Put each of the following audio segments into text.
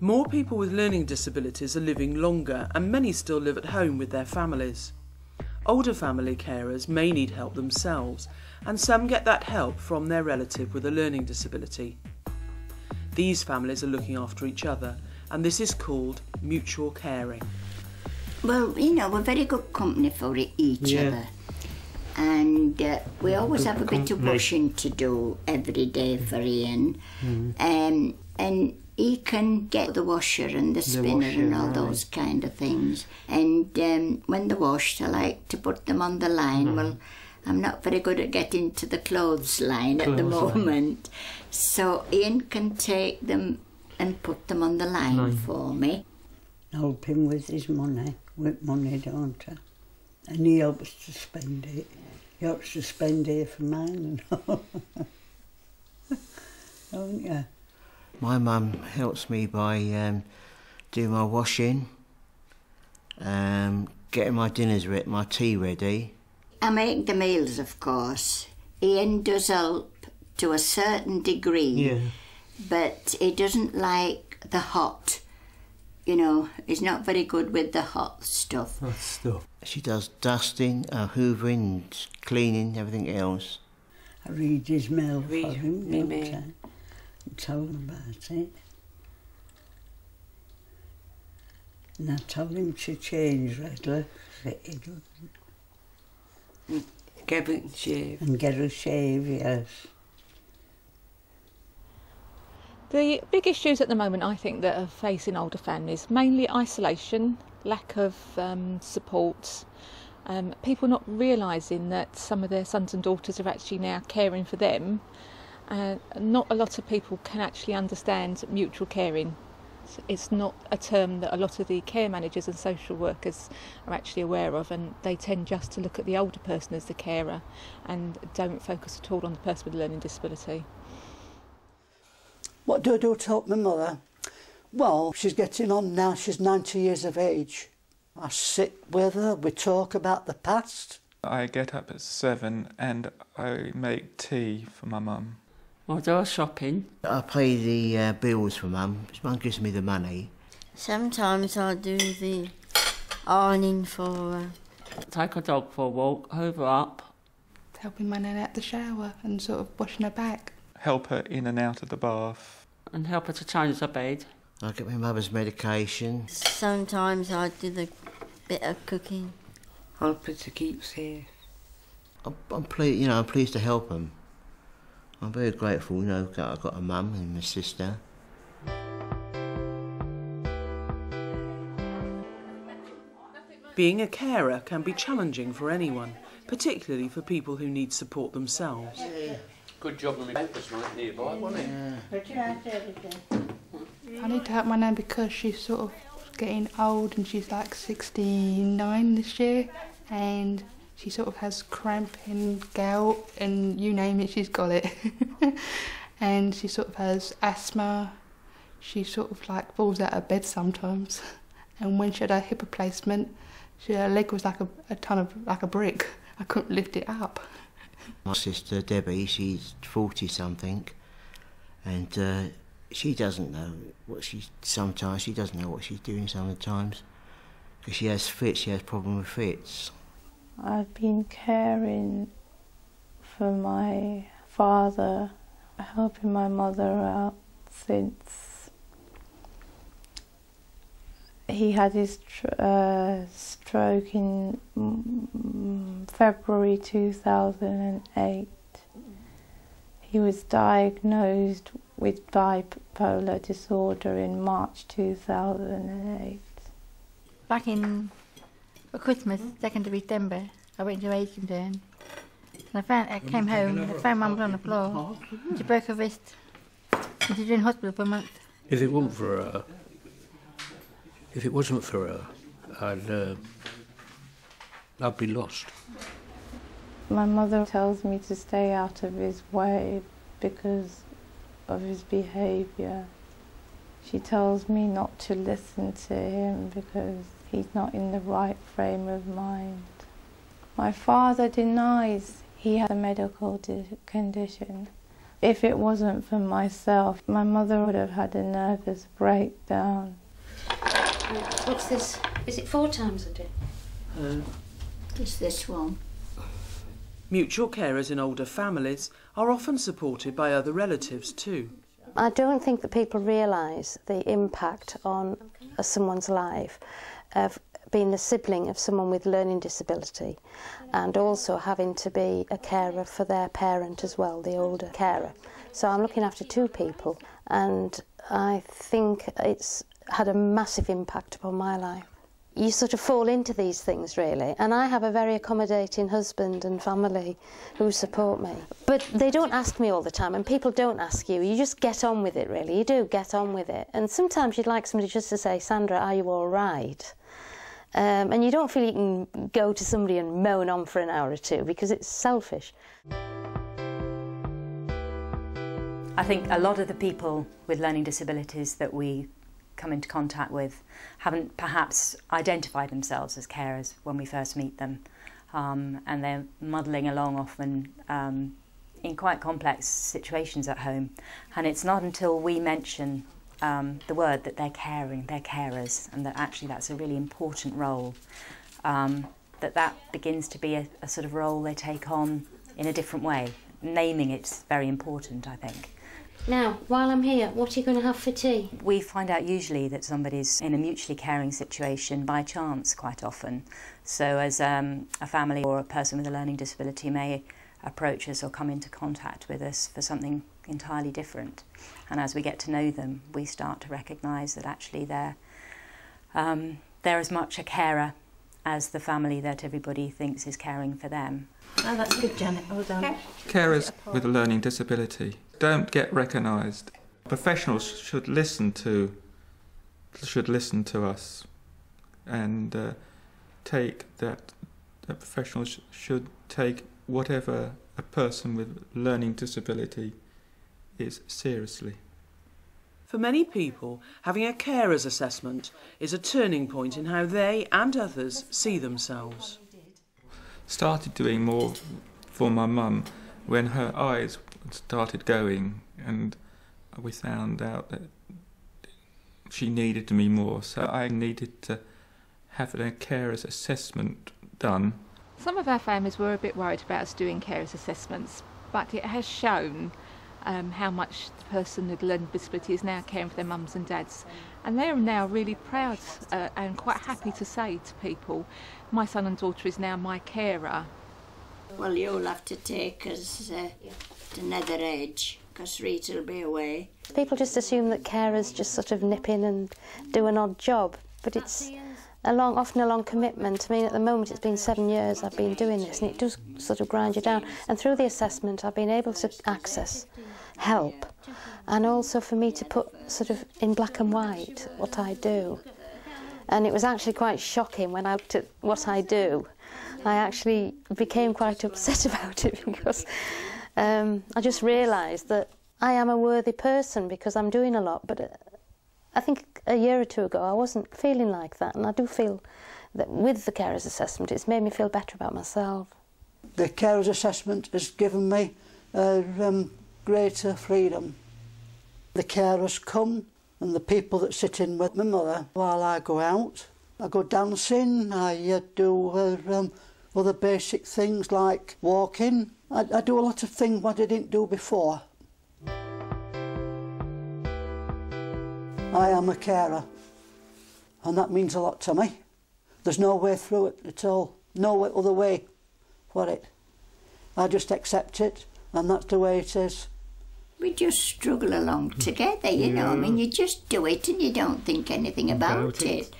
More people with learning disabilities are living longer, and many still live at home with their families. Older family carers may need help themselves, and some get that help from their relative with a learning disability. These families are looking after each other, and this is called mutual caring. Well, you know, we're very good company for each other. And we always have a bit of washing to do every day for Ian. And he can get the washer and the spinner and all those kind of things. And when they're washed, I like to put them on the line. Well, I'm not very good at getting to the clothes line at the moment. So Ian can take them and put them on the line for me. Help him with his money, don't I? And he helps to spend it. He helps to spend it for mine and all. Don't you? My mum helps me by doing my washing, getting my dinners ready, my tea ready. I make the meals, of course. Ian does help to a certain degree, but he doesn't like the hot. You know, he's not very good with the hot stuff. She does dusting, hoovering, cleaning, everything else. I read his mail for him, don't I? And tell him about it. And I tell him to change regular, but he doesn't. Get a shave. And get a shave, yes. The big issues at the moment, I think, that are facing older families, mainly isolation, lack of support, people not realising that some of their sons and daughters are actually now caring for them. Not a lot of people can actually understand mutual caring. It's not a term that a lot of the care managers and social workers are actually aware of, and they tend just to look at the older person as the carer and don't focus at all on the person with a learning disability. What do I do to help my mother? Well, she's getting on now, she's 90 years of age. I sit with her, we talk about the past. I get up at 7 and I make tea for my mum. I do shopping. I pay the bills for Mum. Mum gives me the money. Sometimes I do the ironing for her. Take a dog for a walk, hoover up. Helping my nan out the shower and sort of washing her back. Help her in and out of the bath. And help her to change her bed. I get my mother's medication. Sometimes I do the bit of cooking. Help her to keep safe. I'm pleased to help them. I'm very grateful, you know, that I've got a mum and my sister. Being a carer can be challenging for anyone, particularly for people who need support themselves. Good job with my papers right nearby, wasn't it? I need to help my nan because she's sort of getting old and she's like 69 this year, and she sort of has cramp and gout and you name it, she's got it. And she sort of has asthma. She sort of like falls out of bed sometimes. And when she had her hip replacement, her leg was like a brick. I couldn't lift it up. My sister Debbie, she's 40-something, and she doesn't know what sometimes she doesn't know what she's doing sometimes, because she has fits, she has problem with fits. I've been caring for my father, helping my mother out since he had his stroke in February 2008. He was diagnosed with bipolar disorder in March 2008. Back in for Christmas, 2nd of December, I went to Aikendown. And I came home and I found Mum on the floor. And she broke her wrist. And she's in hospital for a month. If it wasn't for her, I'd be lost. My mother tells me to stay out of his way because of his behaviour. She tells me not to listen to him because he's not in the right frame of mind. My father denies he had a medical condition, If it wasn't for myself, my mother would have had a nervous breakdown. What's this? Is it 4 times a day? Just this one. Mutual carers in older families are often supported by other relatives too. I don't think that people realise the impact on someone's life of being a sibling of someone with learning disability and also having to be a carer for their parent as well, the older carer. So I'm looking after 2 people, and I think it's had a massive impact upon my life. You sort of fall into these things really, and I have a very accommodating husband and family who support me. But they don't ask me all the time, and people don't ask you. You just get on with it really, you do get on with it. And sometimes you'd like somebody just to say, Sandra, are you all right? And you don't feel you can go to somebody and moan on for an hour or 2 because it's selfish. I think a lot of the people with learning disabilities that we come into contact with haven't perhaps identified themselves as carers when we first meet them, and they're muddling along often in quite complex situations at home, and it's not until we mention the word that they're caring, they're carers, and that actually that's a really important role, that begins to be a sort of role they take on in a different way. Naming it's very important, I think. Now, while I'm here, what are you going to have for tea? We find out usually that somebody's in a mutually caring situation by chance quite often. So as a family or a person with a learning disability may approach us or come into contact with us for something entirely different. And as we get to know them, we start to recognise that actually they're as much a carer as the family that everybody thinks is caring for them. Oh, that's good, Janet. Well done. Carers with a learning disability don't get recognised. Professionals should listen to us, and take that. Professionals should take whatever a person with learning disability is seriously. For many people, having a carer's assessment is a turning point in how they and others see themselves. Started doing more for my mum when her eyes started going, and we found out that she needed me more, so I needed to have a carer's assessment done. Some of our families were a bit worried about us doing carers assessments, but it has shown how much the person with learning disability is now caring for their mums and dads, and they're now really proud and quite happy to say to people, my son and daughter is now my carer. Well, you'll have to take us to Nether Edge, because Rita will be away. People just assume that carers just sort of nip in and do an odd job, but it's often a long commitment. I mean, at the moment it's been 7 years I've been doing this, and it does sort of grind you down. And through the assessment I've been able to access help, and also for me to put sort of in black and white what I do. And it was actually quite shocking when I looked at what I do. I actually became quite upset about it because I just realised that I am a worthy person because I'm doing a lot, but I think a year or 2 ago I wasn't feeling like that, and I do feel that with the carers assessment it's made me feel better about myself. The carers assessment has given me greater freedom. The carers come, and the people that sit in with my mother while I go out. I go dancing, I do other basic things like walking. I do a lot of things what I didn't do before. I am a carer, and that means a lot to me. There's no way through it at all, no other way for it. I just accept it, and that's the way it is. We just struggle along together, you know. I mean, you just do it and you don't think anything about it.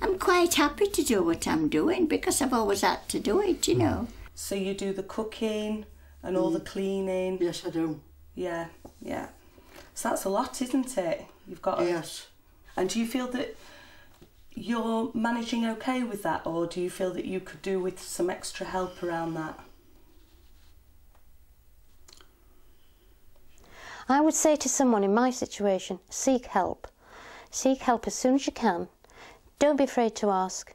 I'm quite happy to do what I'm doing because I've always had to do it, you know. So you do the cooking and all the cleaning? Yes, I do. Yeah, yeah. So that's a lot, isn't it? You've got. Yes. And do you feel that you're managing okay with that, or do you feel that you could do with some extra help around that? I would say to someone in my situation, seek help. Seek help as soon as you can. Don't be afraid to ask,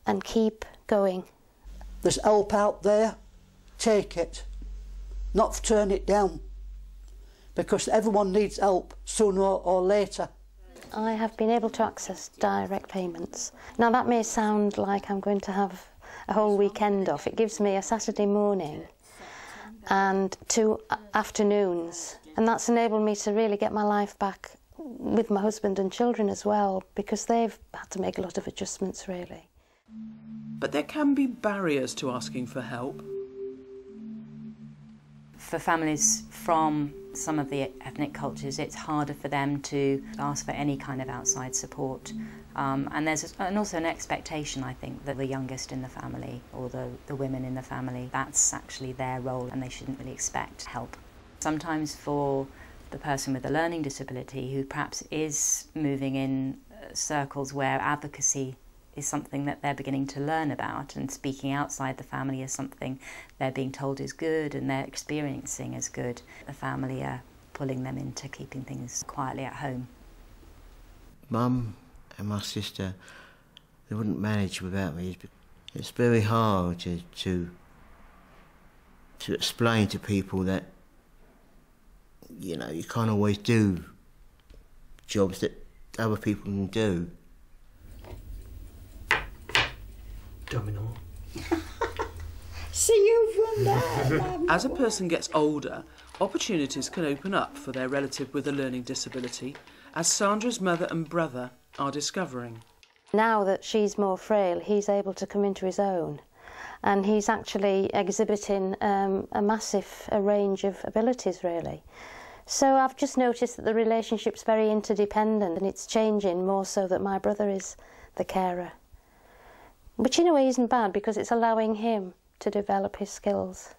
and keep going. There's help out there, take it, not turn it down. because everyone needs help sooner or later. I have been able to access direct payments. Now that may sound like I'm going to have a whole weekend off. It gives me a Saturday morning and 2 afternoons, and that's enabled me to really get my life back with my husband and children as well, because they've had to make a lot of adjustments really. But there can be barriers to asking for help. For families from some of the ethnic cultures, it's harder for them to ask for any kind of outside support. And there's also an expectation, I think, that the youngest in the family, or the women in the family, that's actually their role and they shouldn't really expect help. Sometimes for the person with a learning disability who perhaps is moving in circles where advocacy is something that they're beginning to learn about, and speaking outside the family is something they're being told is good and they're experiencing as good, the family are pulling them into keeping things quietly at home. Mum and my sister, they wouldn't manage without me. It's very hard to explain to people that, you know, you can't always do jobs that other people can do. Domino. See, you've run that. As a person gets older, opportunities can open up for their relative with a learning disability, as Sandra's mother and brother are discovering. Now that she's more frail, he's able to come into his own, and he's actually exhibiting a massive range of abilities really. So I've just noticed that the relationship's very interdependent, and it's changing more so that my brother is the carer. Which in a way isn't bad, because it's allowing him to develop his skills.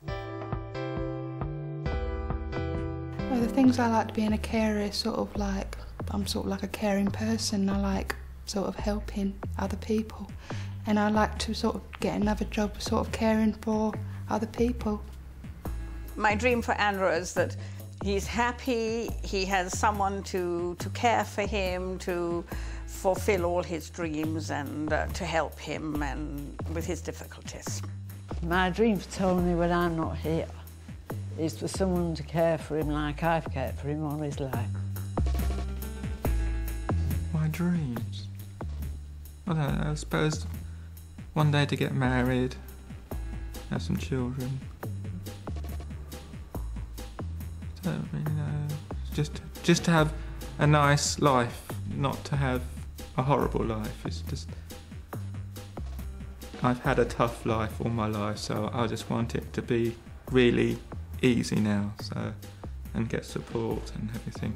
Well, the things I like being a carer is sort of like, I'm sort of like a caring person. I like sort of helping other people, and I like to sort of get another job sort of caring for other people. My dream for Andrew is that he's happy, he has someone to care for him, to fulfill all his dreams, and to help him and with his difficulties. My dream for Tony when I'm not here is for someone to care for him like I've cared for him all his life. My dreams? I don't know, I suppose one day to get married, have some children. I don't really know. Just to have a nice life, not to have a horrible life. It's just, I've had a tough life all my life, so I just want it to be really easy now, so, and get support and everything.